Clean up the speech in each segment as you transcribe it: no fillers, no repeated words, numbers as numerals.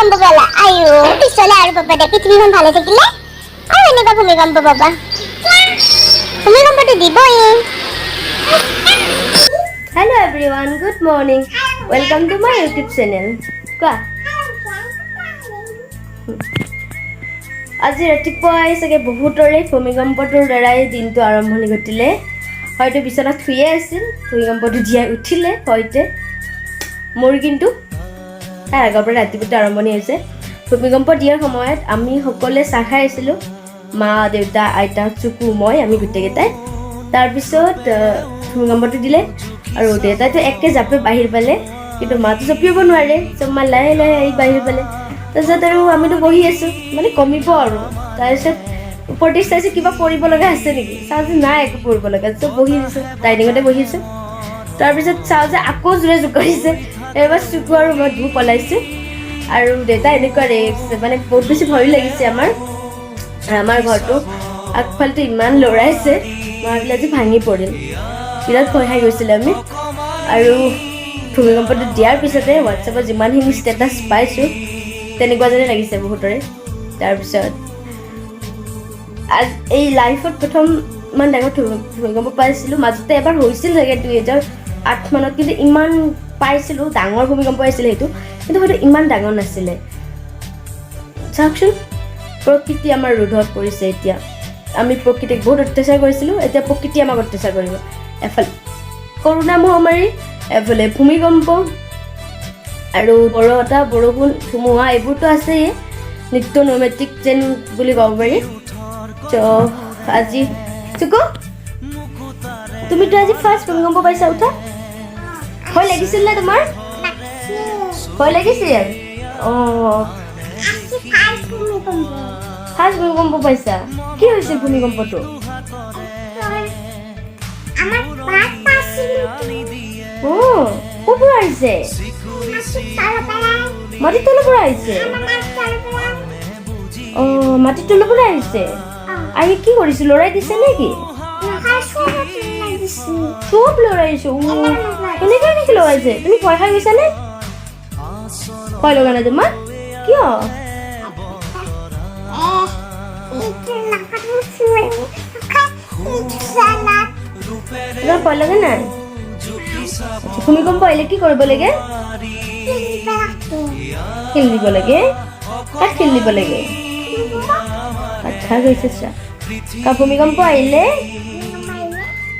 ভূমিকম্প বলা আয়ো পিছলে আৰু বাবা দে পৃথিৱীখন ভালে থাকিলে আৰু এনেকুৱা ভূমিকম্প বাবা ভূমিকম্পটো দিবই Hello everyone, good morning. Welcome to my YouTube channel. কোৱা আজি ৰাতিপুৱাই চাগে বহুতৰে ভূমিকম্পটোৰ দ্বাৰাই দিনটো আৰম্ভণি ঘটিলে হয়তো বিচনাত শুয়ে আছিল ভূমিকম্পটো দিয়াই উঠিলে হয়তো মোৰ কিন্তু তাৰ আগৰ পৰা ৰাতিপুৱা আৰম্ভণি হৈছে ভূমিকম্প দিয়াৰ সময়ত আমি সকলোৱে চাহ খাই আছিলোঁ মা দেউতা আইতা চুকু মই আমি গোটেইকেইটাই তাৰপিছত ভূমিকম্পটো দিলে আৰু দেউতাইতো একে জাপে বাহিৰ পালে কিন্তু মাতো জঁপিয়াব নোৱাৰে চব মা লাহে লাহে আহি বাহিৰ পালে তাৰপিছত আৰু আমিতো বহি আছোঁ মানে কমিব আৰু তাৰপিছত ওপৰতে চাইছোঁ কিবা পৰিব লগা আছে নেকি চাওঁ যে নাই একো পৰিব লগা চব বহি আছোঁ ডাইনিঙতে বহি আছোঁ তাৰপিছত চাওঁ যে আকৌ জোৰে জোকাৰিছে এবাৰ চুকু আৰু মই ধুই পলাইছোঁ আৰু দেউতা এনেকুৱা মানে বহুত বেছি ভয় লাগিছে আমাৰ ঘৰটো আগফালটো ইমান লৰাইছে মাবিলাক আজি ভাঙি পৰিল বিৰাট ভয় খাই গৈছিলে আমি আৰু ভূমিকম্পটো দিয়াৰ পিছতে হোৱাটছএপত যিমানখিনি ষ্টেটাছ পাইছোঁ তেনেকুৱা যেনে লাগিছে বহুতৰে তাৰপিছত এই লাইফত প্ৰথম ইমান ডাঙৰ ভূমিকম্প পাইছিলোঁ মাজতে এবাৰ হৈছিল চাগে 2008 মানত কিন্তু ইমান পাইছিলোঁ ডাঙৰ ভূমিকম্প আহিছিলে সেইটো কিন্তু হয়তো ইমান ডাঙৰ নাছিলে চাওকচোন প্ৰকৃতি আমাৰ ৰোধত পৰিছে এতিয়া আমি প্ৰকৃতিক বহুত অত্যাচাৰ কৰিছিলোঁ এতিয়া প্ৰকৃতি আমাক অত্যাচাৰ কৰিব এফালে কৰোণা মহামাৰী এফালে ভূমিকম্প আৰু বৰহতা বৰষুণ ধুমুহা এইবোৰতো আছেই নিত্য নৈমিত্তিক যেন বুলি ক'ব পাৰি ত' আজি চুকু তুমিতো আজি ফাৰ্ষ্ট ভূমিকম্প পাইছা উঠা ভয় লাগিছিল নে তোমাৰ ভয় লাগিছিল অঁ ফাৰ্ষ্ট ভূমিকম্প পাইছা কি হৈছিল ভূমিকম্পটো ক'ৰ পৰা আহিছে মাটিৰ তলৰ পৰা আহিছে অঁ মাটিৰ তলৰ পৰা আহিছে আহি কি কৰিছে লৰাই দিছে নেকি চব লৰাইছে কেনেকৈ নেকি লৰাইছে তুমি ভয় খাই গৈছানে ভয় লগা নাই তোমাৰ কিয় তোমাৰ ভয় লগা নাই ভূমিকম্প আহিলে কি কৰিব লাগে খেল দিব লাগে কাক খেল দিব লাগে আচ্ছা গৈছে ভূমিকম্প আহিলে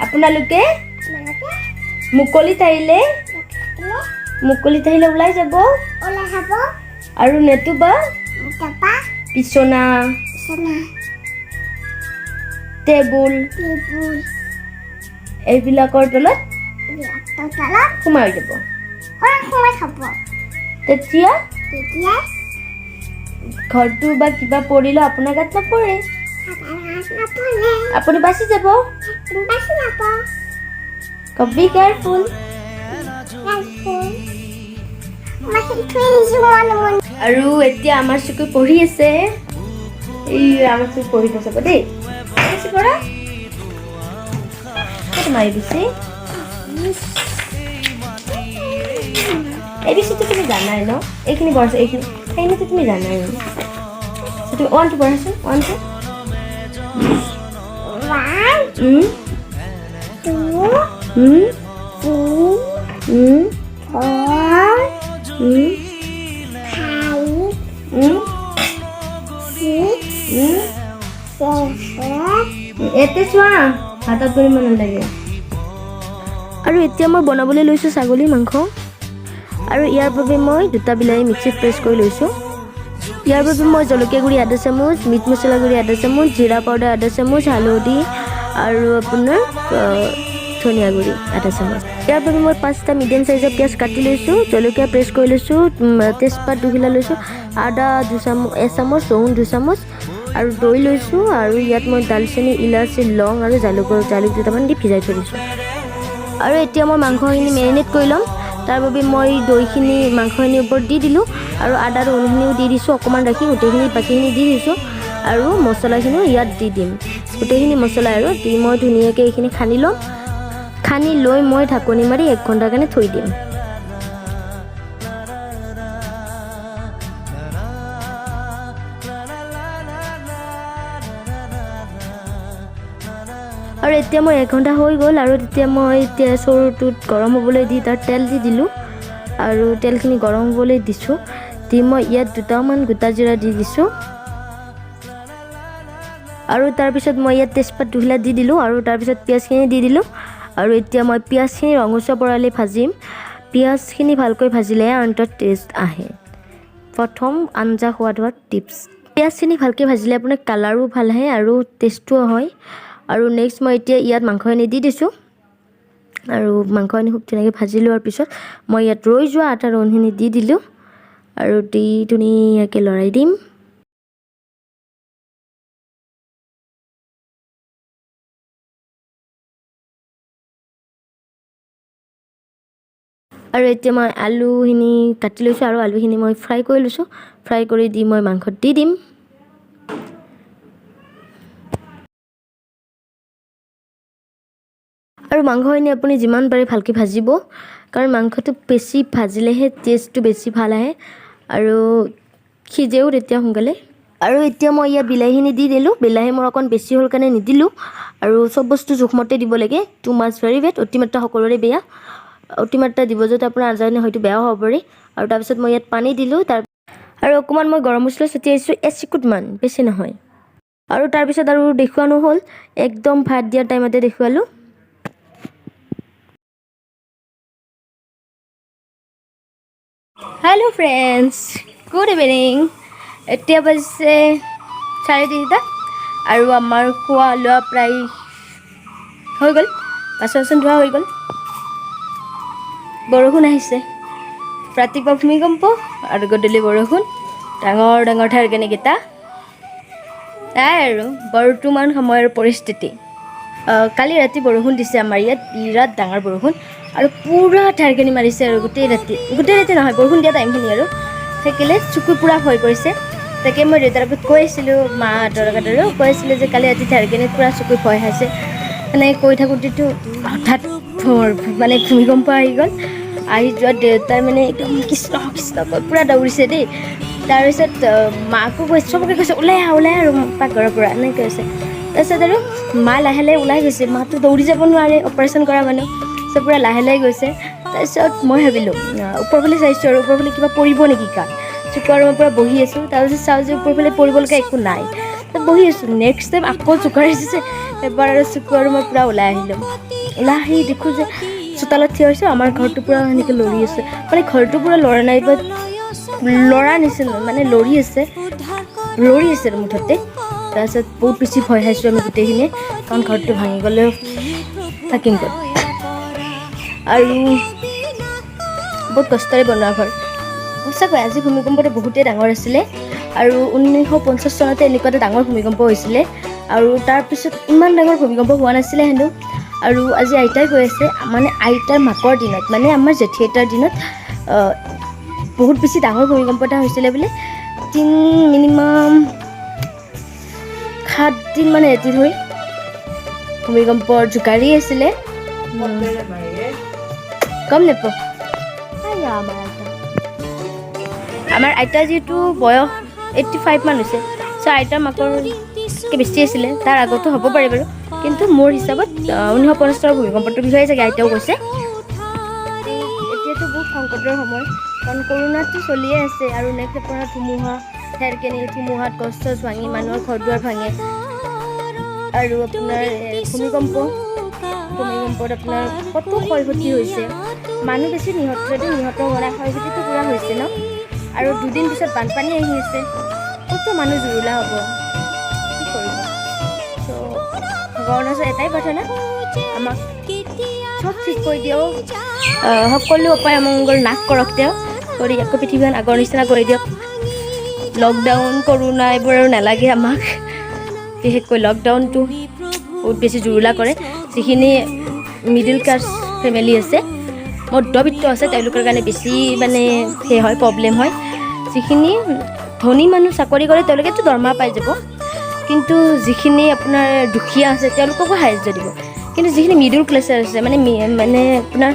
আপোনালোকে মুকলিত আহিলে ওলাই যাব আৰু নেতুবা বিচনা টেবুল এইবিলাকৰ তলত সোমাই যাব তেতিয়া ঘৰটো বা কিবা পৰিলে আপোনাৰ গাত নপৰে আপুনি বাচি যাব বি কেয়াৰফুল আৰু এতিয়া আমাৰ চুকু পঢ়ি আছে এই আমাৰ চুকু পঢ়ি থাক দেই পৰা মাৰি দিছে এই বিষয়টো তুমি জানাই ন এইখিনি পঢ়াইছে এইখিনিতো তুমি জানাই তুমি ওৱানটো পঢ়াচোন ওৱানটো এতে চোৱা হাতত ধৰিব নালাগে আৰু এতিয়া মই বনাবলৈ লৈছোঁ ছাগলী মাংস আৰু ইয়াৰ বাবে মই 2টা বিলাহী মিক্সিত প্ৰেছ কৰি লৈছোঁ ইয়াৰ বাবে মই জলকীয়া গুড়ি আধা চামুচ মিট মছলা গুড়ি আধা চামুচ জিৰা পাউডাৰ আধা চামুচ হালধি আৰু আপোনাৰ ধনিয়া গুড়ি আধা চামুচ ইয়াৰ বাবে মই 5টা মিডিয়াম চাইজৰ পিঁয়াজ কাটি লৈছোঁ জলকীয়া প্ৰেছ কৰি লৈছোঁ তেজপাত 2 খিলা লৈছোঁ আদা 1 চামুচ ৰহুন 2 চামুচ আৰু দৈ লৈছোঁ আৰু ইয়াত মই দালচেনি ইলাচি লং আৰু জালুক 2টামান দি ভিজাই থৈ দিছোঁ আৰু এতিয়া মই মাংসখিনি মেৰিনেট কৰি ল'ম তাৰ বাবে মই দৈখিনি মাংসখিনিৰ ওপৰত দি দিলোঁ আৰু আদা ৰহুনখিনিও দি দিছোঁ অকণমান ৰাখি গোটেইখিনি বাকীখিনি দি দিছোঁ আৰু মছলাখিনিও ইয়াত দি দিম গোটেইখিনি মছলা আৰু দি মই ধুনীয়াকৈ এইখিনি সানি ল'ম সানি লৈ মই ঢাকনি মাৰি 1 ঘণ্টাৰ কাৰণে থৈ দিম আৰু এতিয়া মই 1 ঘণ্টা হৈ গ'ল আৰু তেতিয়া মই চৰুটোত গৰম হ'বলৈ দি তাত তেল দি দিলোঁ আৰু তেলখিনি গৰম হ'বলৈ দিছোঁ দি মই ইয়াত 2টামান গোটা জিৰা দি দিছোঁ আৰু তাৰপিছত মই ইয়াত তেজপাত 2 দি দিলোঁ আৰু তাৰপিছত পিঁয়াজখিনি দি দিলোঁ আৰু এতিয়া মই পিঁয়াজখিনি ৰঙচুৱা পৰালৈ ভাজিম পিঁয়াজখিনি ভালকৈ ভাজিলেহে আঞ্জাত টেষ্ট আহে প্ৰথম আঞ্জা সোৱাদৰ টিপছ পিঁয়াজখিনি ভালকৈ ভাজিলে আপোনাৰ কালাৰো ভাল আহে আৰু টেষ্টো হয় আৰু নেক্সট মই এতিয়া ইয়াত মাংসখিনি দি দিছোঁ আৰু মাংসখিনি খুব ধুনীয়াকৈ ভাজি লোৱাৰ পিছত মই ইয়াত ৰৈ যোৱা আটা ৰহুনখিনি দি দিলোঁ আৰু দি ধুনীয়াকৈ লৰাই দিম আৰু এতিয়া মই আলুখিনি কাটি লৈছোঁ আৰু আলুখিনি মই ফ্ৰাই কৰি লৈছোঁ ফ্ৰাই কৰি দি মই মাংসত দি দিম আৰু মাংসখিনি আপুনি যিমান পাৰে ভালকৈ ভাজিব কাৰণ মাংসটো বেছি ভাজিলেহে টেষ্টটো বেছি ভাল আহে আৰু সিজেও তেতিয়া সোনকালে আৰু এতিয়া মই ইয়াত বিলাহীখিনি দি দিলোঁ বিলাহী মোৰ অকণ বেছি হ'ল কাৰণে নিদিলোঁ আৰু চব বস্তু জোখমতে দিব লাগে টু মাছ ভেৰি বেড অতিমাত্ৰা সকলোৰে বেয়া অতিমাত্ৰা দিব যদি আপোনাৰ আঞ্জাখিনি হয়তো বেয়াও হ'ব পাৰে আৰু তাৰপিছত মই ইয়াত পানী দিলোঁ আৰু অকণমান মই গৰম মছলা ছটিয়াইছোঁ এচিকুটমান বেছি নহয় আৰু তাৰপিছত আৰু দেখুওৱা নহ'ল একদম ভাত দিয়াৰ টাইমতে দেখুৱালোঁ হেল্ল' ফ্ৰেণ্ডছ গুড ইভিনিং এতিয়া বাজিছে 3:30 আৰু আমাৰ খোৱা লোৱা প্ৰায় হৈ গ'ল বাচন ধোৱা হৈ গ'ল বৰষুণ আহিছে ৰাতিপুৱা ভূমিকম্প আৰু গধূলি বৰষুণ ডাঙৰ ডাঙৰ ঢেৰেকনিকেইটা তাই আৰু বৰ্তমান সময়ৰ পৰিস্থিতি কালি ৰাতি বৰষুণ দিছে আমাৰ ইয়াত বিৰাট ডাঙৰ বৰষুণ আৰু পুৰা ঢেৰেকনি মাৰিছে আৰু গোটেই ৰাতি নহয় বৰষুণ দিয়া টাইমখিনি আৰু থাকিলে চকু পুৰা ভয় কৰিছে তাকে মই দেউতাৰ আগত কৈ আছিলোঁ মাহঁতৰ লগত আৰু কৈ আছিলোঁ যে কালি ৰাতি ঢেৰেকনিত পুৰা চকু ভয় খাইছে মানে কৈ থাকোঁতেতো হঠাৎ মানে ভূমিকম্প আহি গ'ল আহি যোৱা দেউতাই মানে একদম কৃষ্ণ কৃষ্ণ কৈ পুৰা দৌৰিছে দেই তাৰপিছত মাকো কৈছে চবকে কৈছে ওলাই আহা আৰু পাকঘৰৰ পৰা এনেকৈ কৈছে তাৰপিছত আৰু মা লাহে লাহে ওলাই গৈছে মাতো দৌৰি যাব নোৱাৰে অপাৰেশ্যন কৰা মানুহ চব পুৰা লাহে লাহে গৈছে তাৰপিছত মই ভাবিলোঁ ওপৰফালে চাইছোঁ আৰু ওপৰফালে কিবা পৰিব নেকি কাক চুকু আৰু মই পূৰা বহি আছোঁ তাৰপিছত চাওঁ যে ওপৰফালে পৰিবলৈকে একো নাই তাত বহি আছোঁ নেক্সট টাইম আকৌ চুকাৰ আহিছে এবাৰ আৰু চুকু আৰু মই পূৰা ওলাই আহিলোঁ ওলাই আহি দেখোঁ যে চোতালত থিয় হৈছোঁ আমাৰ ঘৰটো পূৰা এনেকৈ লৰি আছে মানে ঘৰটো পূৰা লৰা নাই বা লৰা নিচিনা মানে লৰি আছে আৰু মুঠতে তাৰপিছত বহুত বেছি ভয় খাইছোঁ আমি গোটেইখিনিয়ে কাৰণ ঘৰটো ভাঙি গ'লেও থাকিম ক'ত আৰু বহুত কষ্টৰে বনোৱা ঘৰ সঁচাকৈ আজি ভূমিকম্পটো বহুতেই ডাঙৰ আছিলে আৰু 1950 চনতে এনেকুৱা এটা ডাঙৰ ভূমিকম্প হৈছিলে আৰু তাৰপিছত ইমান ডাঙৰ ভূমিকম্প হোৱা নাছিলে হেনো আৰু আজি আইতাই কৈ আছে মানে আইতাৰ মাকৰ দিনত মানে আমাৰ জেঠী আইতাৰ দিনত বহুত বেছি ডাঙৰ ভূমিকম্প এটা হৈছিলে বোলে মিনিমাম 7 দিন মানে এটি ধৰি ভূমিকম্পৰ জোকাৰি আছিলে গম নাপাওঁ আমাৰ আইতা যিহেতু বয়স 85 মান হৈছে চ' আইতাৰ মাকৰকৈ বেছি আছিলে তাৰ আগতো হ'ব পাৰে বাৰু কিন্তু মোৰ হিচাপত 1950 চনৰ ভূমিকম্পটোৰ বিষয়ে চাগে আইতাও কৈছে এতিয়াতো বহুত সংকটৰ সময় কাৰণ কৰোণাটো চলিয়ে আছে আৰু নেক্সট আপোনাৰ ধুমুহাত গছ চছ ভাঙি মানুহৰ ঘৰ দুৱাৰ ভাঙে আৰু আপোনাৰ ভূমিকম্পত আপোনাৰ কত ক্ষয়ক্ষতি হৈছে মানুহ বেছি নিহত হোৱা ক্ষয়ক্ষতিটো পূৰা হৈছে ন আৰু 2 দিন পিছত বানপানী আহি আছে কত মানুহ জুৰুলা হ'ব কি কৰিব চ' ভগৱানৰ ওচৰত এটাই প্ৰাৰ্থনা আমাক চব ঠিক কৰি দিয়ক সকলো উপায় অমংগল নাশ কৰক তেওঁ কৰি আকৌ পৃথিৱীখন আগৰ নিচিনা কৰি দিয়ক লকডাউন কৰোণা এইবোৰ আৰু নালাগে আমাক বিশেষকৈ লকডাউনটো বহুত বেছি জুৰুলা কৰে যিখিনি মিডিল ক্লাছ ফেমিলি আছে মধ্যবিত্ত আছে তেওঁলোকৰ কাৰণে বেছি মানে হয় প্ৰব্লেম হয় যিখিনি ধনী মানুহ চাকৰি কৰে তেওঁলোকেতো দৰমহা পাই যাব কিন্তু যিখিনি আপোনাৰ দুখীয়া আছে তেওঁলোককো সাহাৰ্য দিব কিন্তু যিখিনি মিডিল ক্লাছৰ আছে মানে আপোনাৰ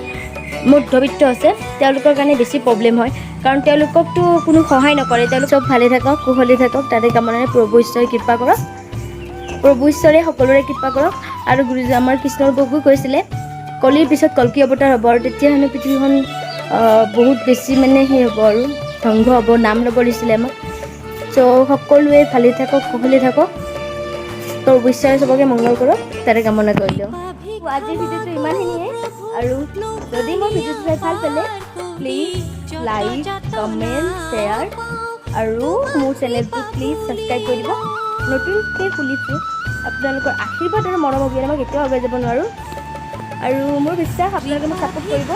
মধ্যবিত্ত আছে তেওঁলোকৰ কাৰণে বেছি প্ৰব্লেম হয় কাৰণ তেওঁলোককতো কোনো সহায় নকৰে তেওঁলোক চব ভালে থাকক কুশলে থাকক তাতে কামনাৰে প্ৰভু ঈশ্বৰে কৃপা কৰক প্ৰভু ঈশ্বৰে সকলোৰে কৃপা কৰক আৰু গুৰুজী আমাৰ কৃষ্ণৰ প্ৰভুৱে কৈছিলে কলিৰ পিছত কল্কি অৱতাৰ হ'ব আৰু তেতিয়া হেনো পৃথিৱীখন বহুত বেছি মানে সেই হ'ব আৰু ধ্বংস হ'ব, নাম ল'ব দিছিলে আমাক। চ' সকলোৱে ভালে থাকক, কুশলে থাকক, তোৰ বিশ্বাস চবকে মংগল কৰক, তাৰে কামনা কৰিলোঁ। আজিৰ ভিডিঅ'টো ইমানখিনিয়ে, আৰু যদি মোৰ ভিডিঅ'টো চাই ভাল পালে প্লিজ লাইক, কমেণ্ট, শ্বেয়াৰ আৰু মোৰ চেনেলটো প্লিজ ছাবস্ক্ৰাইব কৰি দিব। নতুনকৈ খুলিছোঁ, আপোনালোকৰ আশীৰ্বাদ আৰু মৰম অবিহনে মই কেতিয়াও আগুৱাই যাব নোৱাৰোঁ, আৰু মোৰ বিশ্বাস আপোনালোকে মোক ছাপোৰ্ট কৰিব।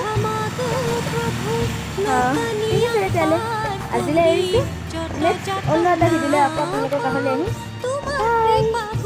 ঠিক আছে তেতিয়াহ'লে আজিলৈ এৰিছোঁ। নেক্সট অন্য এটা ভিডিঅ'লৈ আকৌ আপোনালোকৰ কাষলৈ আহিম। বাই।